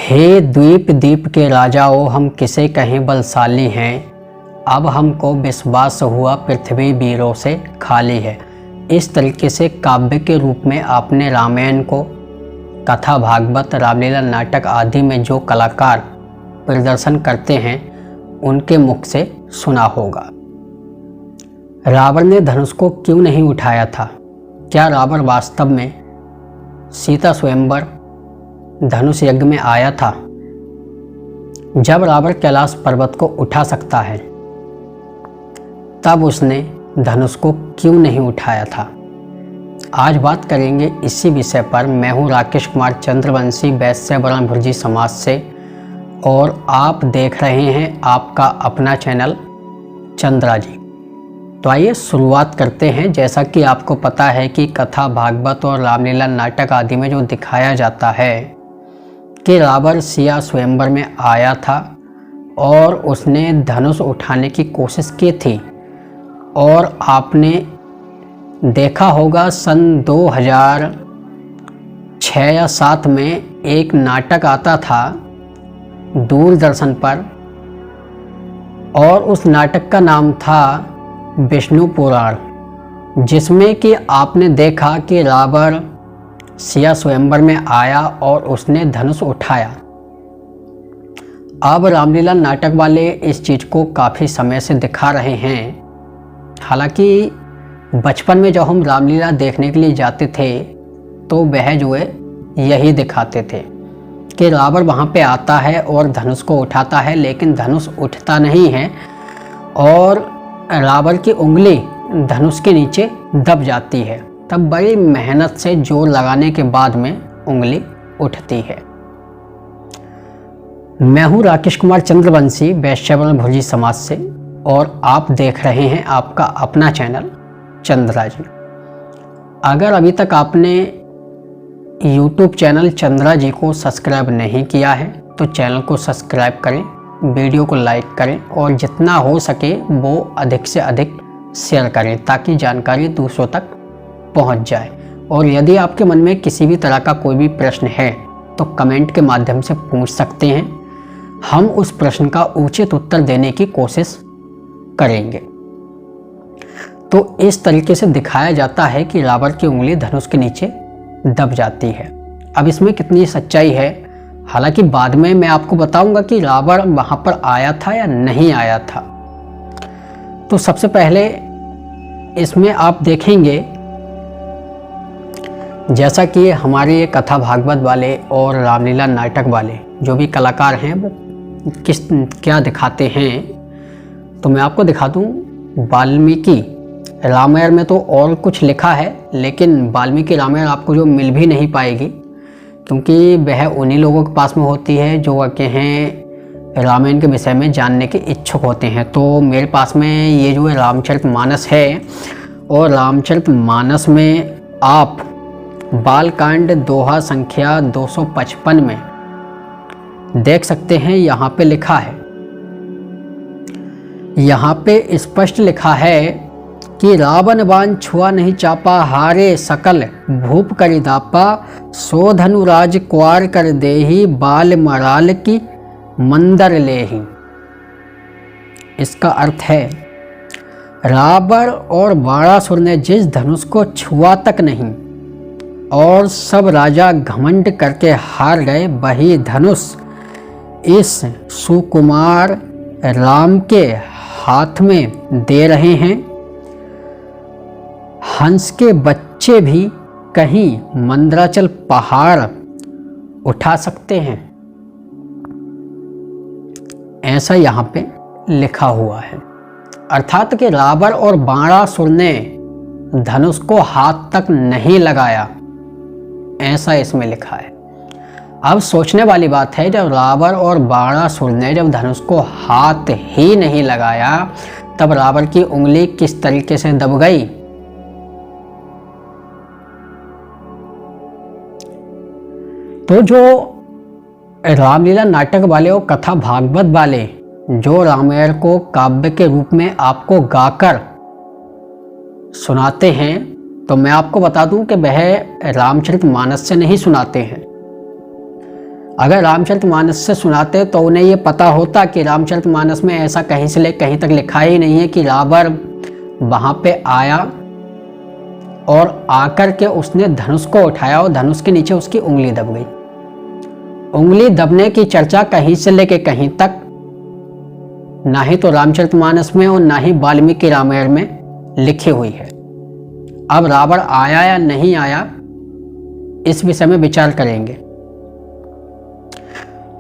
हे द्वीप दीप के राजाओ, हम किसे कहें बलशाली हैं। अब हमको विश्वास हुआ पृथ्वी वीरों से खाली है। इस तरीके से काव्य के रूप में आपने रामायण को कथा, भागवत, रामलीला, नाटक आदि में जो कलाकार प्रदर्शन करते हैं उनके मुख से सुना होगा। रावण ने धनुष को क्यों नहीं उठाया था? क्या रावण वास्तव में सीता स्वयंवर धनुष यज्ञ में आया था? जब रावण कैलाश पर्वत को उठा सकता है तब उसने धनुष को क्यों नहीं उठाया था? आज बात करेंगे इसी विषय पर। मैं हूं राकेश कुमार चंद्रवंशी, वैश्य वर्ण भुर्जी समाज से, और आप देख रहे हैं आपका अपना चैनल चंद्रा जी। तो आइए शुरुआत करते हैं। जैसा कि आपको पता है कि कथा, भागवत और रामलीला, नाटक आदि में जो दिखाया जाता है कि रावण सिया स्वयंवर में आया था और उसने धनुष उठाने की कोशिश की थी। और आपने देखा होगा सन 2006 या 2007 में एक नाटक आता था दूरदर्शन पर, और उस नाटक का नाम था विष्णु पुराण, जिसमें कि आपने देखा कि रावण सिया स्वयंवर में आया और उसने धनुष उठाया। अब रामलीला नाटक वाले इस चीज़ को काफ़ी समय से दिखा रहे हैं। हालांकि बचपन में जब हम रामलीला देखने के लिए जाते थे तो वह जो है यही दिखाते थे कि रावण वहाँ पे आता है और धनुष को उठाता है, लेकिन धनुष उठता नहीं है और रावण की उंगली धनुष के नीचे दब जाती है। तब बड़ी मेहनत से जोर लगाने के बाद में उंगली उठती है। मैं हूं राकेश कुमार चंद्रवंशी, वैश्य वर्ण भुर्जी समाज से, और आप देख रहे हैं आपका अपना चैनल चंद्रा जी। अगर अभी तक आपने YouTube चैनल चंद्रा जी को सब्सक्राइब नहीं किया है तो चैनल को सब्सक्राइब करें, वीडियो को लाइक करें और जितना हो सके वो अधिक से अधिक शेयर करें ताकि जानकारी दूसरों तक पहुंच जाए। और यदि आपके मन में किसी भी तरह का कोई भी प्रश्न है तो कमेंट के माध्यम से पूछ सकते हैं। हम उस प्रश्न का उचित उत्तर देने की कोशिश करेंगे। तो इस तरीके से दिखाया जाता है कि रावण की उंगली धनुष के नीचे दब जाती है। अब इसमें कितनी सच्चाई है, हालांकि बाद में मैं आपको बताऊंगा कि रावण वहां पर आया था या नहीं आया था। तो सबसे पहले इसमें आप देखेंगे, जैसा कि हमारे कथा, भागवत वाले और रामलीला नाटक वाले जो भी कलाकार हैं वो क्या दिखाते हैं, तो मैं आपको दिखा दूं। वाल्मीकि रामायण में तो और कुछ लिखा है, लेकिन वाल्मीकि रामायण आपको जो मिल भी नहीं पाएगी, क्योंकि वह उन्हीं लोगों के पास में होती है जो हैं रामायण के विषय में जानने के इच्छुक होते हैं। तो मेरे पास में ये जो है रामचरितमानस है, और रामचरितमानस में आप बालकांड दोहा संख्या 255 में देख सकते हैं। यहाँ पे लिखा है, यहाँ पे स्पष्ट लिखा है कि रावण बाण छुआ नहीं चापा, हारे सकल भूप करि दापा, सो धनुराज क्वार कर देही, बाल मराल की मंदर लेही। इसका अर्थ है रावण और बाणासुर ने जिस धनुष को छुआ तक नहीं और सब राजा घमंड करके हार गए, वही धनुष इस सुकुमार राम के हाथ में दे रहे हैं। हंस के बच्चे भी कहीं मंदराचल पहाड़ उठा सकते हैं, ऐसा यहाँ पे लिखा हुआ है। अर्थात कि रावण और बाणासुर ने धनुष को हाथ तक नहीं लगाया, ऐसा इसमें लिखा है। अब सोचने वाली बात है, जब रावण और बाणासुर ने जब धनुष को हाथ ही नहीं लगाया तब रावण की उंगली किस तरीके से दब गई? तो जो रामलीला नाटक वाले और कथा भागवत वाले जो रामायण को काव्य के रूप में आपको गाकर सुनाते हैं, तो मैं आपको बता दूं कि वह रामचरितमानस से नहीं सुनाते हैं। अगर रामचरितमानस से सुनाते तो उन्हें ये पता होता कि रामचरितमानस में ऐसा कहीं से ले कहीं तक लिखा ही नहीं है कि रावण वहाँ पे आया और आकर के उसने धनुष को उठाया और धनुष के नीचे उसकी उंगली दब गई। उंगली दबने की चर्चा कहीं से लेके कहीं तक ना ही तो रामचरितमानस में और ना ही वाल्मीकि रामायण में लिखी हुई है। अब रावण आया या नहीं आया इस विषय में विचार करेंगे।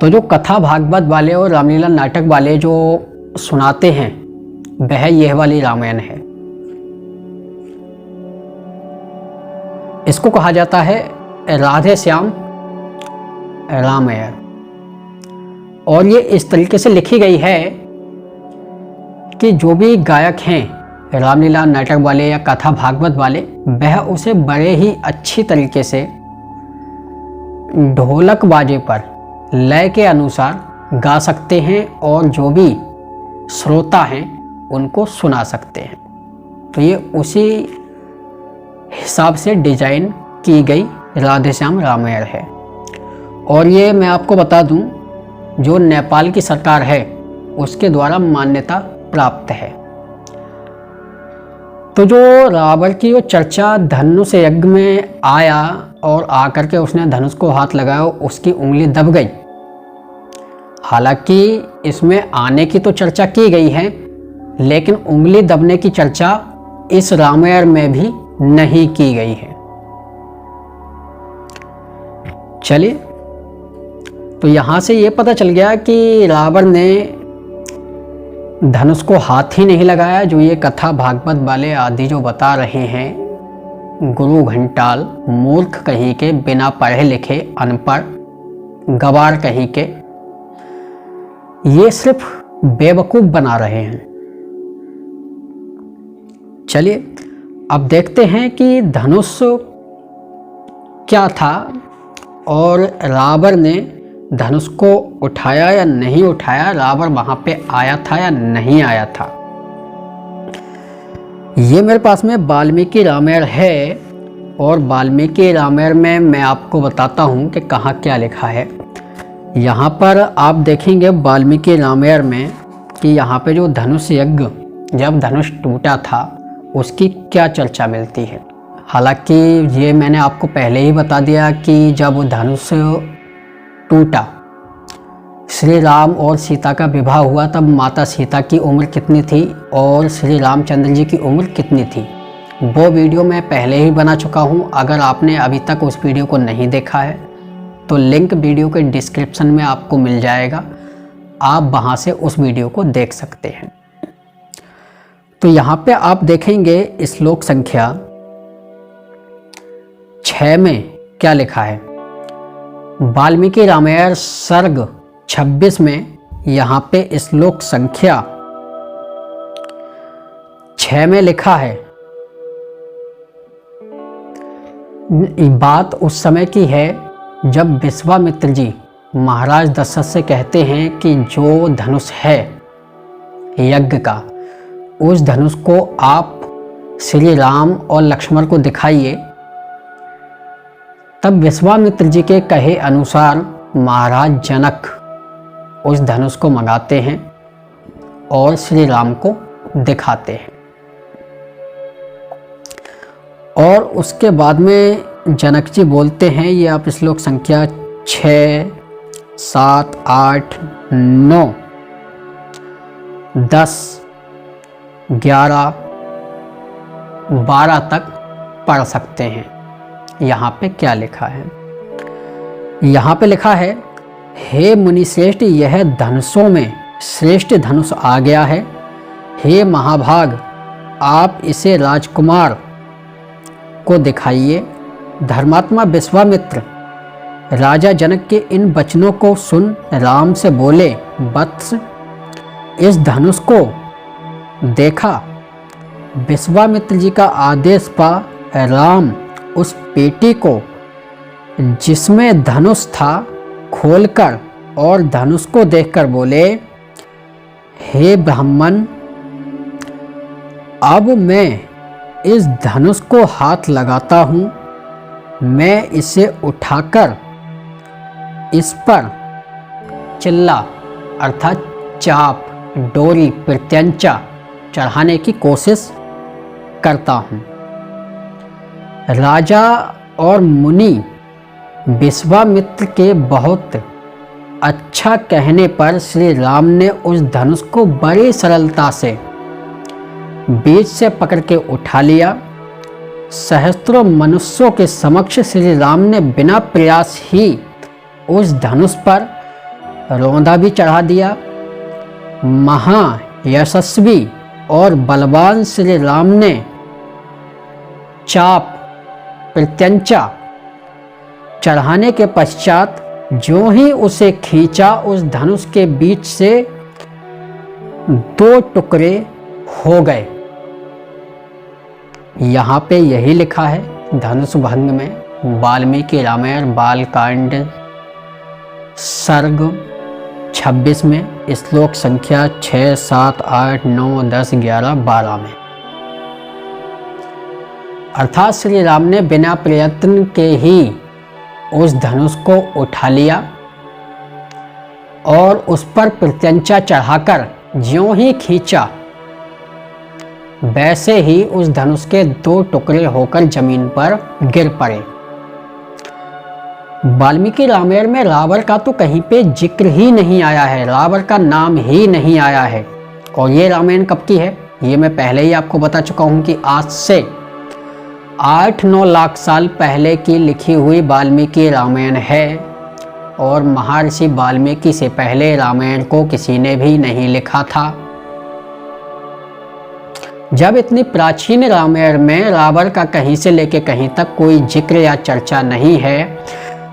तो जो कथा भागवत वाले और रामलीला नाटक वाले जो सुनाते हैं वह यह वाली रामायण है। इसको कहा जाता है राधे श्याम रामायण और ये इस तरीके से लिखी गई है कि जो भी गायक हैं रामलीला नाटक वाले या कथा भागवत वाले वह उसे बड़े ही अच्छी तरीके से ढोलक बाजे पर लय के अनुसार गा सकते हैं और जो भी श्रोता हैं उनको सुना सकते हैं। तो ये उसी हिसाब से डिजाइन की गई राधे श्याम रामायण है। और ये मैं आपको बता दूं जो नेपाल की सरकार है उसके द्वारा मान्यता प्राप्त है। तो जो रावण की वो चर्चा धनुष यज्ञ में आया और आकर के उसने धनुष को हाथ लगाया, उसकी उंगली दब गई। हालांकि इसमें आने की तो चर्चा की गई है लेकिन उंगली दबने की चर्चा इस रामायण में भी नहीं की गई है। चलिए, तो यहां से ये पता चल गया कि रावण ने धनुष को हाथ ही नहीं लगाया, जो ये कथा भागवत वाले आदि जो बता रहे हैं गुरु घंटाल मूर्ख कहीं के, बिना पढ़े लिखे अनपढ़ गवार कहीं के, ये सिर्फ बेवकूफ बना रहे हैं। चलिए अब देखते हैं कि धनुष क्या था और रावण ने धनुष को उठाया या नहीं उठाया, रावण वहां पे आया था या नहीं आया था। ये मेरे पास में वाल्मीकि रामायण है और वाल्मीकि रामायण में मैं आपको बताता हूँ कि कहाँ क्या लिखा है। यहाँ पर आप देखेंगे वाल्मीकि रामायण में कि यहाँ पे जो धनुष यज्ञ जब धनुष टूटा था उसकी क्या चर्चा मिलती है। हालांकि ये मैंने आपको पहले ही बता दिया कि जब धनुष टूटा, श्री राम और सीता का विवाह हुआ, तब माता सीता की उम्र कितनी थी और श्री रामचंद्र जी की उम्र कितनी थी, वो वीडियो मैं पहले ही बना चुका हूँ। अगर आपने अभी तक उस वीडियो को नहीं देखा है तो लिंक वीडियो के डिस्क्रिप्शन में आपको मिल जाएगा, आप वहाँ से उस वीडियो को देख सकते हैं। तो यहाँ पे आप देखेंगे श्लोक संख्या 6 में क्या लिखा है। वाल्मीकि रामायण सर्ग 26 में यहाँ पे श्लोक संख्या 6 में लिखा है। बात उस समय की है जब विश्वामित्र जी महाराज दशरथ से कहते हैं कि जो धनुष है यज्ञ का, उस धनुष को आप श्री राम और लक्ष्मण को दिखाइए। तब विश्वामित्र जी के कहे अनुसार महाराज जनक उस धनुष को मंगाते हैं और श्री राम को दिखाते हैं। और उसके बाद में जनक जी बोलते हैं, ये आप श्लोक संख्या 6, 7, 8, 9, 10, 11, 12 तक पढ़ सकते हैं। यहाँ पे क्या लिखा है, यहाँ पे लिखा है, हे मुनिश्रेष्ठ, यह धनुषों में श्रेष्ठ धनुष आ गया है। हे महाभाग, आप इसे राजकुमार को दिखाइए। धर्मात्मा विश्वामित्र राजा जनक के इन वचनों को सुन राम से बोले, वत्स, इस धनुष को देखा। विश्वामित्र जी का आदेश पा राम उस पेटी को जिसमें धनुष था खोलकर और धनुष को देखकर बोले, हे ब्राह्मण, अब मैं इस धनुष को हाथ लगाता हूँ। मैं इसे उठाकर इस पर चिल्ला अर्थात चाप, डोरी, प्रत्यंचा चढ़ाने की कोशिश करता हूँ। राजा और मुनि विश्वामित्र के बहुत अच्छा कहने पर श्री राम ने उस धनुष को बड़ी सरलता से बीच से पकड़ के उठा लिया। सहस्त्रों मनुष्यों के समक्ष श्री राम ने बिना प्रयास ही उस धनुष पर रौंदा भी चढ़ा दिया। महायशस्वी और बलवान श्री राम ने चाप, प्रत्यंचा चढ़ाने के पश्चात जो ही उसे खींचा, उस धनुष के बीच से 2 टुकड़े हो गए। यहाँ पे यही लिखा है धनुष भंग में, वाल्मीकि रामायण बालकांड सर्ग 26 में, श्लोक संख्या 6, 7, 8, 9, 10, 11, 12 में। अर्थात श्री राम ने बिना प्रयत्न के ही उस धनुष को उठा लिया और उस पर प्रत्यंचा चढ़ाकर ज्यों ही खींचा, वैसे ही उस धनुष के 2 टुकड़े होकर जमीन पर गिर पड़े। वाल्मीकि रामायण में रावण का तो कहीं पे जिक्र ही नहीं आया है, रावण का नाम ही नहीं आया है। और ये रामायण कब की है, ये मैं पहले ही आपको बता चुका हूं कि आज से 8-9 लाख साल पहले की लिखी हुई वाल्मीकि रामायण है। और महर्षि वाल्मीकि से पहले रामायण को किसी ने भी नहीं लिखा था। जब इतनी प्राचीन रामायण में रावण का कहीं से लेकर कहीं तक कोई जिक्र या चर्चा नहीं है,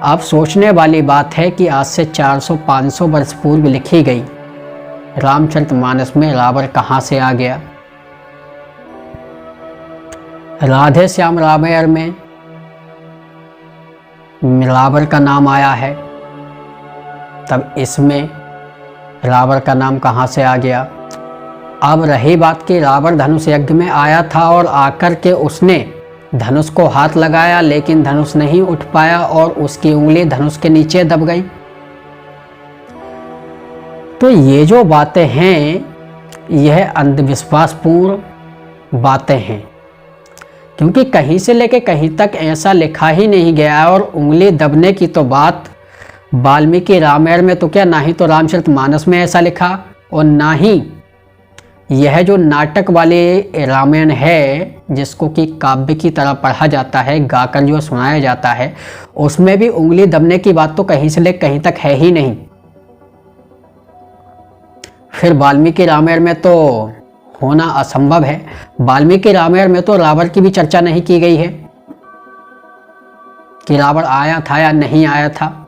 अब सोचने वाली बात है कि आज से 400-500 वर्ष पूर्व लिखी गई रामचरितमानस में रावण कहाँ से आ गया। राधे श्याम रामायण में रावण का नाम आया है, तब इसमें रावण का नाम कहाँ से आ गया। अब रही बात कि रावण धनुष यज्ञ में आया था और आकर के उसने धनुष को हाथ लगाया, लेकिन धनुष नहीं उठ पाया और उसकी उंगली धनुष के नीचे दब गई। तो ये जो बातें हैं, यह अंधविश्वासपूर्ण बातें हैं, क्योंकि कहीं से लेकर कहीं तक ऐसा लिखा ही नहीं गया। और उंगली दबने की तो बात वाल्मीकि रामायण में तो क्या, ना ही तो रामचरितमानस में ऐसा लिखा और ना ही यह जो नाटक वाले रामायण है, जिसको कि काव्य की तरह पढ़ा जाता है, गाकर जो सुनाया जाता है, उसमें भी उंगली दबने की बात तो कहीं से लेकर कहीं तक है ही नहीं। फिर वाल्मीकि रामायण में तो होना असंभव है। वाल्मीकि रामायण में तो रावण की भी चर्चा नहीं की गई है कि रावण आया था या नहीं आया था,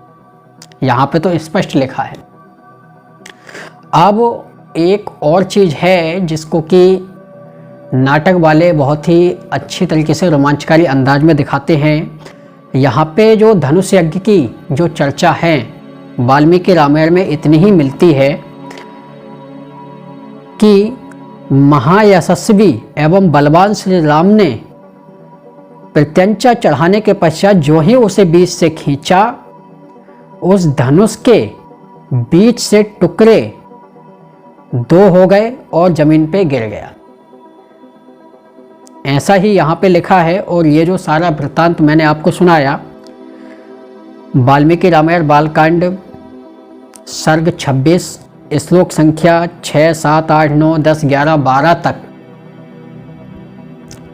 यहाँ पे तो स्पष्ट लिखा है। अब एक और चीज़ है जिसको कि नाटक वाले बहुत ही अच्छी तरीके से रोमांचकारी अंदाज में दिखाते हैं। यहाँ पे जो धनुष यज्ञ की जो चर्चा है वाल्मीकि रामायण में इतनी ही मिलती है कि महायशस्वी एवं बलवान श्री राम ने प्रत्यंचा चढ़ाने के पश्चात जो ही उसे बीच से खींचा, उस धनुष के बीच से टुकड़े 2 हो गए और जमीन पे गिर गया। ऐसा ही यहाँ पे लिखा है। और ये जो सारा वृत्तांत मैंने आपको सुनाया, वाल्मीकि रामायण बालकांड सर्ग 26 श्लोक संख्या 6, 7, 8, 9, 10, 11, 12 तक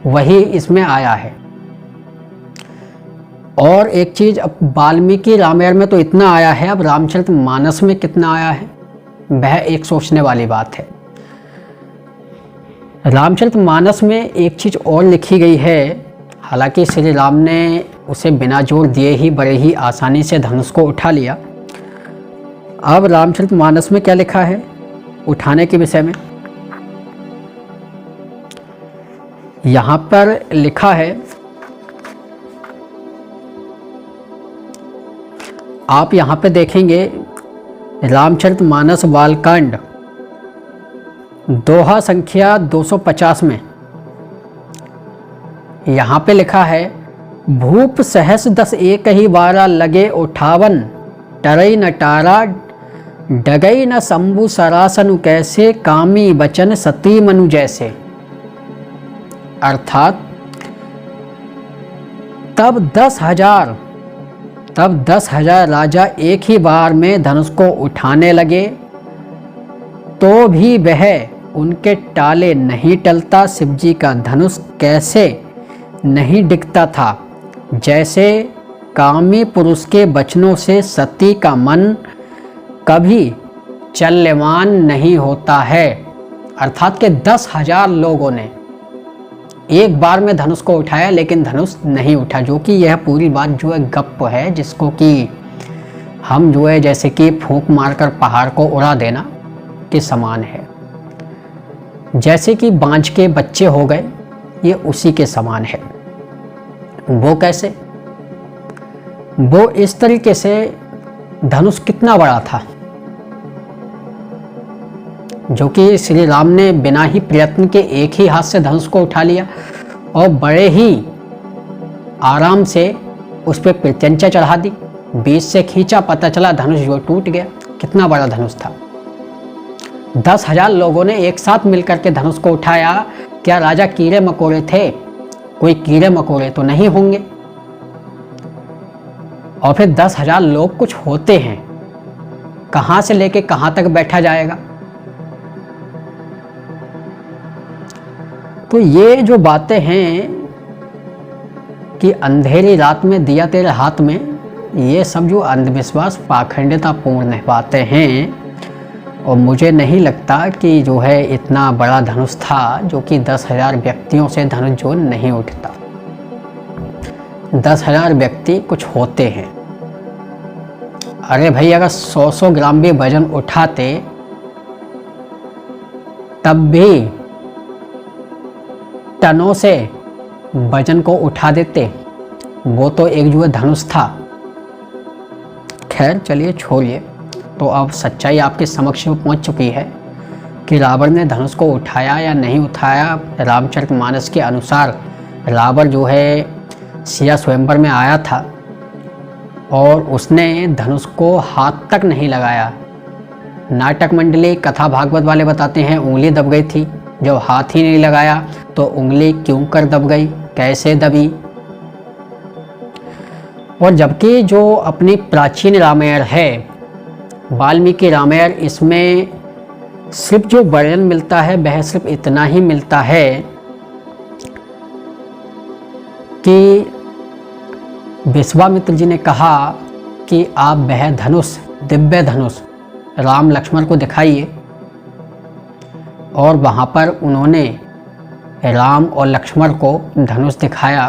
वही इसमें आया है। और एक चीज, अब वाल्मीकि रामायण में तो इतना आया है, अब रामचरितमानस में कितना आया है वह एक सोचने वाली बात है। रामचरितमानस में एक चीज और लिखी गई है, हालांकि श्री राम ने उसे बिना जोर दिए ही बड़े ही आसानी से धनुष को उठा लिया। अब रामचरितमानस में क्या लिखा है उठाने के विषय में, यहाँ पर लिखा है, आप यहाँ पे देखेंगे रामचरितमानस बालकांड दोहा संख्या 250 में यहाँ पे लिखा है, भूप सहस 10 एक ही बारा लगे उठावन, टरई न टारा डगई न शंभु सरासनु कैसे, कामी बचन सती मनु जैसे। अर्थात तब 10,000 राजा एक ही बार में धनुष को उठाने लगे, तो भी वह उनके टाले नहीं टलता। शिवजी का धनुष कैसे नहीं डिगता था, जैसे कामी पुरुष के वचनों से सती का मन कभी चल्यमान नहीं होता है। अर्थात के 10,000 लोगों ने एक बार में धनुष को उठाया, लेकिन धनुष नहीं उठा। जो कि यह पूरी बात जो है गप्प है, जिसको कि हम जो है जैसे कि फूंक मारकर पहाड़ को उड़ा देना के समान है। जैसे कि बांझ के बच्चे हो गए, ये उसी के समान है। वो कैसे? वो इस तरीके से, धनुष कितना बड़ा था, जो कि श्री राम ने बिना ही प्रयत्न के एक ही हाथ से धनुष को उठा लिया और बड़े ही आराम से उस पर प्रत्यंचा चढ़ा दी। बीच से खींचा, पता चला धनुष जो टूट गया। कितना बड़ा धनुष था। 10,000 लोगों ने एक साथ मिलकर के धनुष को उठाया। क्या राजा कीड़े मकोड़े थे? कोई कीड़े मकोड़े तो नहीं होंगे। और फिर 10,000 लोग कुछ होते हैं, कहां से लेके कहां तक बैठा जाएगा। तो ये जो बातें हैं कि अंधेरी रात में दिया तेरे हाथ में, ये सब जो अंधविश्वास पाखंडितापूर्ण बातें हैं। और मुझे नहीं लगता कि जो है इतना बड़ा धनुष था, जो कि 10,000 व्यक्तियों से धनुष जो नहीं उठता। 10,000 व्यक्ति कुछ होते हैं। अरे भाई, अगर 100 ग्राम भी वजन उठाते तब भी टनों से वजन को उठा देते। वो तो एक जो है धनुष था। खैर चलिए छोड़िए। तो अब सच्चाई आपके समक्ष पहुंच चुकी है कि रावण ने धनुष को उठाया या नहीं उठाया। रामचरितमानस के अनुसार रावण जो है सिया स्वयंवर में आया था और उसने धनुष को हाथ तक नहीं लगाया। नाटक मंडली कथा भागवत वाले बताते हैं उंगली दब गई थी। जब हाथ ही नहीं लगाया तो उंगली क्यों कर दब गई, कैसे दबी। और जबकि जो अपनी प्राचीन रामायण है, वाल्मीकि रामायण, इसमें सिर्फ जो वर्णन मिलता है वह सिर्फ इतना ही मिलता है कि विश्वामित्र जी ने कहा कि आप वह धनुष, दिव्य धनुष राम लक्ष्मण को दिखाइए। और वहाँ पर उन्होंने राम और लक्ष्मण को धनुष दिखाया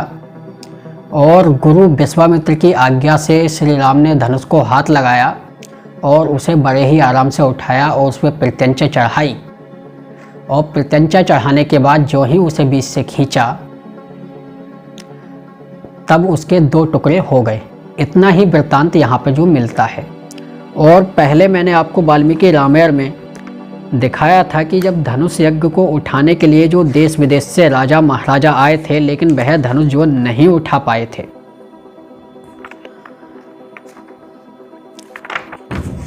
और गुरु विश्वामित्र की आज्ञा से श्री राम ने धनुष को हाथ लगाया और उसे बड़े ही आराम से उठाया और उस पर प्रत्यंचा चढ़ाई। और प्रत्यंचा चढ़ाने के बाद जो ही उसे बीच से खींचा तब उसके 2 टुकड़े हो गए। इतना ही वृत्तांत यहाँ पे जो मिलता है। और पहले मैंने आपको वाल्मीकि रामायण में दिखाया था कि जब धनुष यज्ञ को उठाने के लिए जो देश विदेश से राजा महाराजा आए थे, लेकिन वह धनुष जो नहीं उठा पाए थे।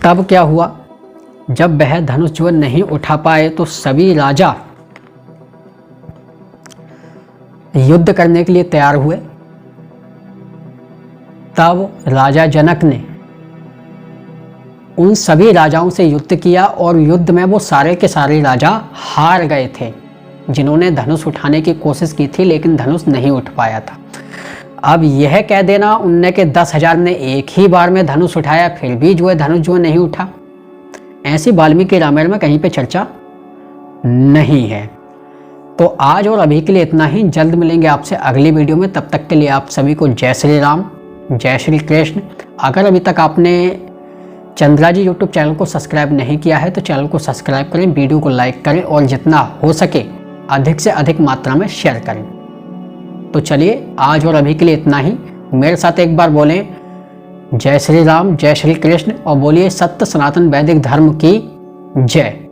तब क्या हुआ? जब वह धनुष जो नहीं उठा पाए तो सभी राजा युद्ध करने के लिए तैयार हुए। तब राजा जनक ने उन सभी राजाओं से युद्ध किया और युद्ध में वो सारे के सारे राजा हार गए थे, जिन्होंने धनुष उठाने की कोशिश की थी लेकिन धनुष नहीं उठ पाया था। अब यह कह देना उनने के 10,000 ने एक ही बार में धनुष उठाया, फिर भी जो है धनुष जो नहीं उठा, ऐसी वाल्मीकि रामायण में कहीं पे चर्चा नहीं है। तो आज और अभी के लिए इतना ही। जल्द मिलेंगे आपसे अगली वीडियो में। तब तक के लिए आप सभी को जय श्री राम, जय श्री कृष्ण। अगर अभी तक आपने चंद्रा जी यूट्यूब चैनल को सब्सक्राइब नहीं किया है तो चैनल को सब्सक्राइब करें, वीडियो को लाइक करें और जितना हो सके अधिक से अधिक मात्रा में शेयर करें। तो चलिए आज और अभी के लिए इतना ही। मेरे साथ एक बार बोलें जय श्री राम, जय श्री कृष्ण और बोलिए सत्य सनातन वैदिक धर्म की जय।